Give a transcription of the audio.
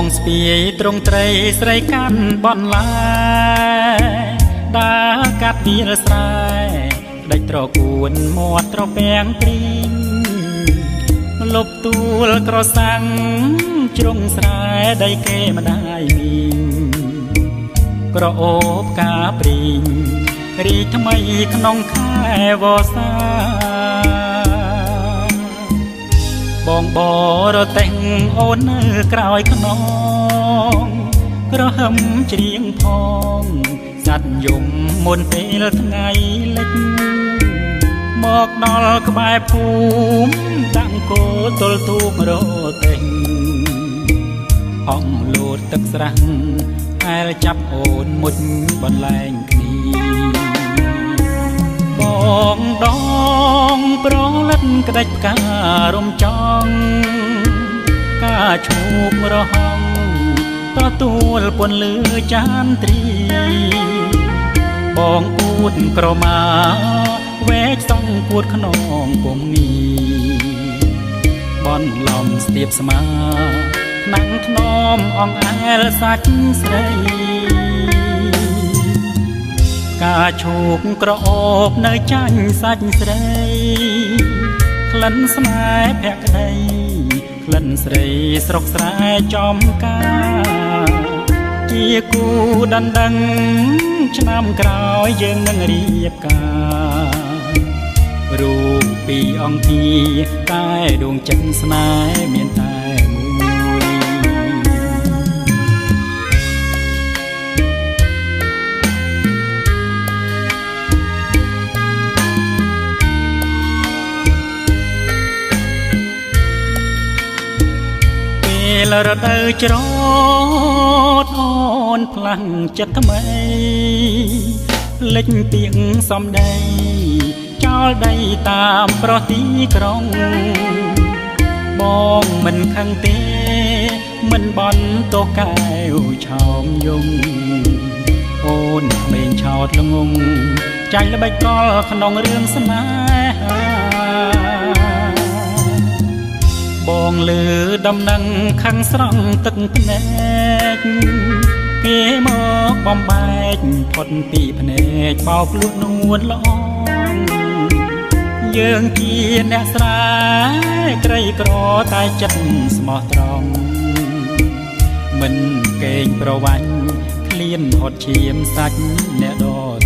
ងស្ពាយត្រង់ត្រីស្រីកាន់បនឡាដើរកាត់វាលស្រែដេចត្រកួនមាត់ត្រពាំងព្រីងលុបទួលក្រសាំងជ្រុងស្រែដីគេម្ដាយមីងក្រអូបកាព្រីងរីថ្មីក្នុងខែវស្សាបងបរតែងអូននៅក្រោយខ្នងក្រហមច្រៀងផងសัตយំមុនពេលថ្ងៃលិចមកដល់ក្បែរភូមិតាំងគោទល់ទូករតែងអងលោតទឹកស្រះហែលចាប់អូនមុជបន្លែងគ្នាបងដងប្រលិតក្តាច់ផ្ការំចង់ការឈូករហងទទួលពន្លឺចានទ្រីបងពូតក្រមាវែកសង់ពួតខ្នងគុំងីបនឡំស្ទាបស្មាណាំងធ្នមអងអែលសាច់ស្រីការឈូកក្រអូបនៅចាញ់សាច់ស្រីក្លិនស្នេហ៍ភក្តីក្លិនស្រីស្រុកស្រែចំការជាគូដណ្ដឹងឆ្នាំក្រោយយើងនឹងរៀបការរូបពីអង្គាតែដួងចិត្តស្នេហ៍មានតែពេលរដូវច្រូតអូនផ្លាំងចិត្តថ្មីលិចពីងសំដីចោលដីតាមប្រទីក្រុងបងមិនខឹងទេមិនបន់ទោសកែវឆោមយំអូនក្មេងឆោតល្ងងចាញ់ល្បិចកលក្នុងរឿងស្នេហាបងលឺដំណឹងខឹងស្រង់ទឹកភ្នែកគេមកបំបែកផុតពីភ្នែកបោកលួចនួនល្អយើងជាអ្នកស្រែក្រីក្រតែចិត្តស្មោះត្រង់មិនកេងប្រវាញ់ឃ្លានហត់ឈាមសាច់អ្នកដ